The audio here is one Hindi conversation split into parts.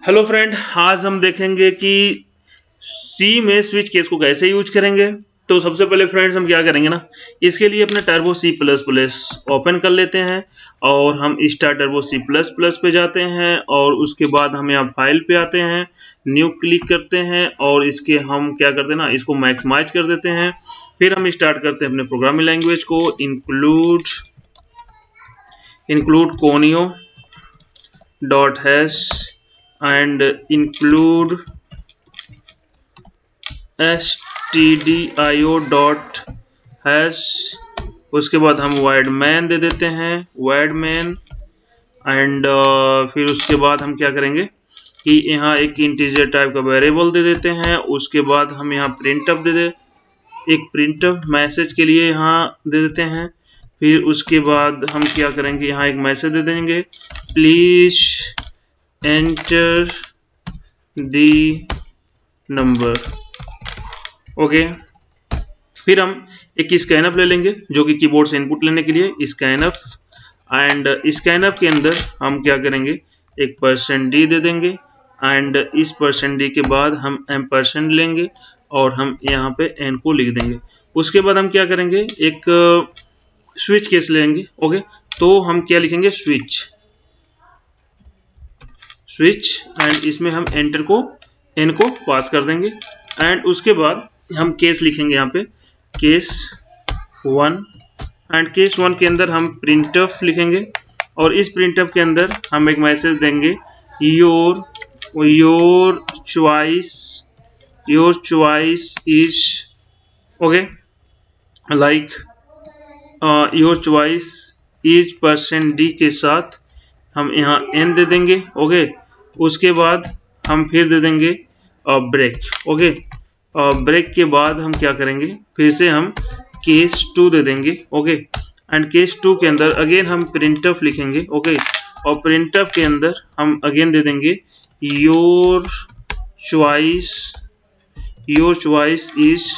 हेलो फ्रेंड, आज हम देखेंगे कि सी में स्विच केस को कैसे यूज करेंगे। तो सबसे पहले फ्रेंड्स हम क्या करेंगे ना, इसके लिए अपना Turbo C plus plus open कर लेते हैं और हम star Turbo C plus plus पे जाते हैं और उसके बाद हम यहाँ फाइल पे आते हैं, न्यू क्लिक करते हैं और इसके हम क्या करते हैं ना, इसको मैक्सिमाइज कर देते हैं। फिर हम स्टार्ट करते हैं अपने प्रोग्रामिंग लैंग्वेज को, include conio dot hash and include stdio dot hash. उसके बाद हम void main दे देते हैं, void main एंड फिर उसके बाद हम क्या करेंगे कि यहाँ एक इंटीजर टाइप का वेरिएबल दे देते हैं। उसके बाद हम यहाँ printf एक printf मैसेज के लिए यहाँ दे देते हैं। फिर उसके बाद हम क्या करेंगे, यहाँ एक मैसेज दे देंगे, please enter the number. Okay, फिर हम एक स्कैनअप ले लेंगे जो कि कीबोर्ड से इनपुट लेने के लिए स्कैनअप, एंड स्कैनअप के अंदर हम क्या करेंगे, एक %d दे देंगे एंड इस %d के बाद हम एम्परसेंड लेंगे और हम यहाँ पे n को लिख देंगे। उसके बाद हम क्या करेंगे, एक स्विच केस लेंगे। ओके, तो हम क्या लिखेंगे, स्विच एंड इसमें हम एंटर को n को पास कर देंगे एंड उसके बाद हम केस लिखेंगे यहाँ पे केस 1 एंड केस 1 के अंदर हम printf लिखेंगे और इस printf के अंदर हम एक मैसेज देंगे, your choice is okay, like your choice is %d के साथ हम यहाँ n दे देंगे। ओके, उसके बाद हम फिर दे देंगे ब्रेक। ओके, ब्रेक के बाद हम क्या करेंगे, फिर से हम केस 2 दे देंगे। ओके, एंड केस 2 के अंदर अगेन हम printf लिखेंगे। ओके, और printf के अंदर हम अगेन दे देंगे योर चॉइस इज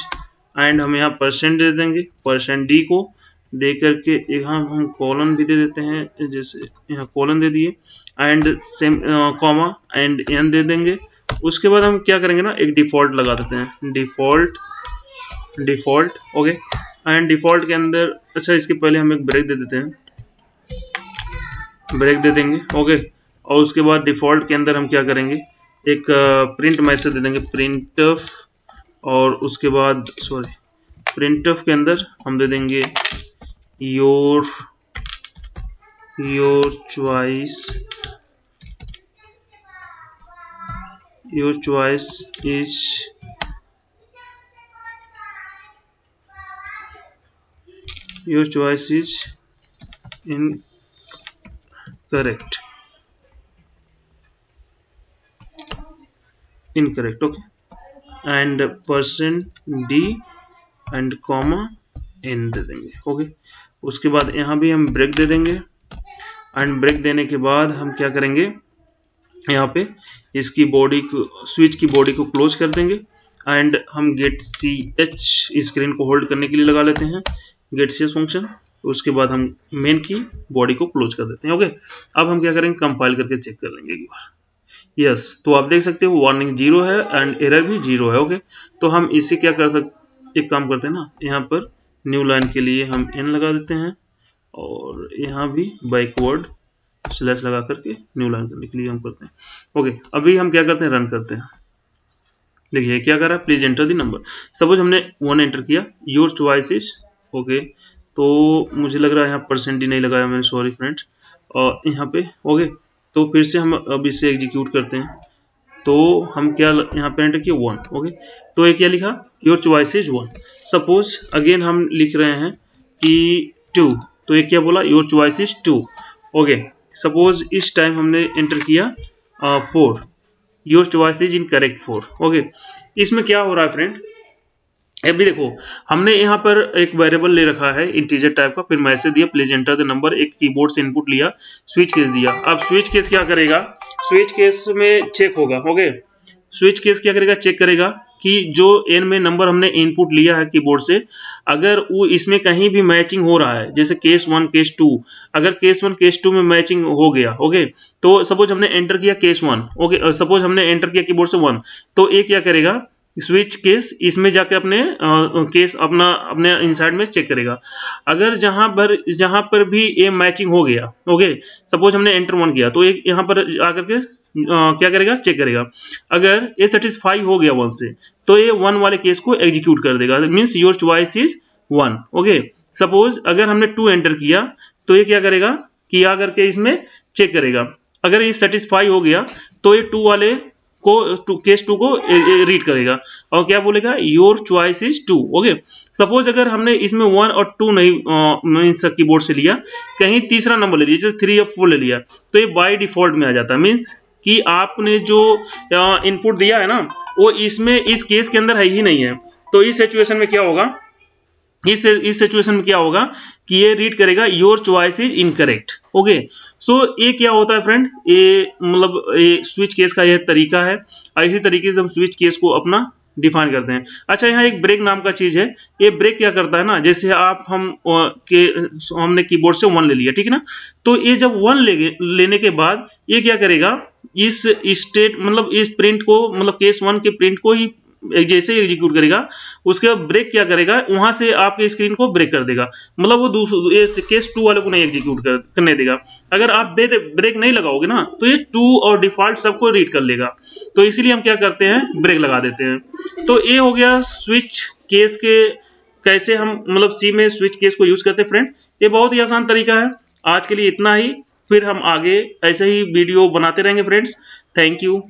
एंड हम यहाँ % दे देंगे, %d को दे करके यहाँ हम कॉलन भी दे देते हैं, जैसे यहाँ कॉलन दे दिए and same comma and n दे देंगे। उसके बाद हम क्या करेंगे ना, एक डिफॉल्ट लगा देते हैं, डिफॉल्ट। ओके, एंड डिफॉल्ट के अंदर अच्छा इसके पहले हम एक ब्रेक दे देते हैं, ब्रेक दे देंगे। ओके, और उसके बाद डिफॉल्ट के अंदर हम क्या करेंगे, एक प्रिंट मैसेज दे देंगे printf और उसके बाद printf के अंदर हम दे देंगे your choice is incorrect. Okay, and %d and comma n दे देंगे। ओके, उसके बाद यहाँ भी हम ब्रेक दे देंगे एंड ब्रेक देने के बाद हम क्या करेंगे, यहाँ पे इसकी बॉडी को, स्विच की बॉडी को क्लोज कर देंगे एंड हम गेट ch स्क्रीन को होल्ड करने के लिए लगा लेते हैं, गेट ch फंक्शन। उसके बाद हम मेन की बॉडी को क्लोज कर देते हैं। ओके, अब हम क्या करेंगे, कंपाइल करके चेक कर लेंगे एक बार। यस, तो आप देख सकते हो वार्निंग 0 है एंड एरर भी 0 है। ओके, तो हम इससे क्या कर सकते, एक काम करते हैं ना, यहाँ पर न्यू लाइन के लिए हम n लगा देते हैं और यहाँ भी बैकवर्ड स्लैश लगा करके न्यू लाइन करने के लिए हम करते हैं। ओके, अभी हम क्या करते हैं, रन करते हैं। देखिए क्या कर रहा है, please enter the number. Suppose हमने 1 एंटर किया, योर चॉइस इज ओके, तो मुझे लग रहा है यहाँ %d नहीं लगाया मैंने, सॉरी फ्रेंड्स, और यहाँ पे ओके। तो फिर से हम अब इसे एग्जीक्यूट करते हैं, तो हम क्या यहाँ पे एंटर किया 1। ओके, तो ये क्या लिखा, your choice is 1। Suppose again हम लिख रहे हैं कि 2, तो ये क्या बोला, your choice is 2। Okay, suppose इस टाइम हमने एंटर किया 4, your choice is incorrect 4। Okay, इसमें क्या हो रहा है फ्रेंड, अभी देखो हमने यहाँ पर एक वेरिएबल ले रखा है इंटीजर टाइप का, फिर मैसेज दिया प्लीज एंटर द नंबर, एक कीबोर्ड से इनपुट लिया, स्विच केस दिया। अब स्विच केस क्या करेगा, स्विच केस में चेक होगा। ओके, स्विच केस क्या करेगा, चेक करेगा कि जो n में नंबर हमने इनपुट लिया है कीबोर्ड से, अगर वो इसमें कहीं भी मैचिंग हो रहा है, जैसे केस 1 केस 2, अगर केस 1 केस 2 में मैचिंग हो गया, ओके, तो सपोज हमने एंटर किया केस 1, ओके, सपोज हमने एंटर किया कीबोर्ड से 1, तो ये क्या करेगा, स्विच केस इसमें जाके अपने केस अपने इनसाइड में चेक करेगा। अगर जहां पर भी ये मैचिंग हो गया, ओके, सपोज हमने एंटर 1 किया, तो एक यहाँ पर आकर के क्या करेगा, चेक करेगा। अगर ये सेटिस्फाई हो गया 1 से, तो ये 1 वाले केस को एग्जीक्यूट कर देगा, means your choice is 1, okay. Suppose अगर हमने 2 एंटर किया, तो ये क्या करेगा कि आकर के इसमें चेक करेगा। अगर ये सेटिस्फाई हो गया, तो ये 2 वाले को केस 2 को रीड करेगा और क्या बोलेगा, your choice is 2, okay. Suppose अगर हमने इसमें 1 और 2 नहीं मीन्स कीबोर्ड से लिया, कहीं तीसरा नंबर ले लिया, जैसे 3 या 4 ले लिया, तो ये बाय डिफॉल्ट में आ जाता है, मीन्स कि आपने जो इनपुट दिया है ना, वो इसमें इस केस के अंदर है ही नहीं है। तो इस सिचुएशन में क्या होगा, इस सिचुएशन में क्या होगा कि ये रीड करेगा your choice is incorrect, okay. So ये क्या होता है फ्रेंड, ये मतलब ये स्विच केस का यह तरीका है। इसी तरीके से हम स्विच केस को अपना डिफाइन करते हैं। अच्छा, यहाँ एक ब्रेक नाम का चीज है। ये ब्रेक क्या करता है ना, जैसे हमने कीबोर्ड से 1 ले लिया, ठीक है ना, तो ये जब 1 लेने के बाद ये क्या करेगा, इस स्टेट मतलब इस प्रिंट को, मतलब केस 1 के प्रिंट को ही जैसे ही एग्जीक्यूट करेगा, उसके बाद ब्रेक क्या करेगा, वहां से आपके स्क्रीन को ब्रेक कर देगा, मतलब वो केस 2 वाले को नहीं एग्जीक्यूट करने देगा। अगर आप ब्रेक नहीं लगाओगे ना, तो ये 2 और डिफॉल्ट सबको रीड कर लेगा। तो इसीलिए हम क्या करते हैं, ब्रेक लगा देते हैं। तो ये हो गया स्विच केस के कैसे हम मतलब सी में स्विच केस को यूज करते हैं फ्रेंड। ये बहुत ही आसान तरीका है। आज के लिए इतना ही, फिर हम आगे ऐसे ही वीडियो बनाते रहेंगे फ्रेंड्स। Thank you.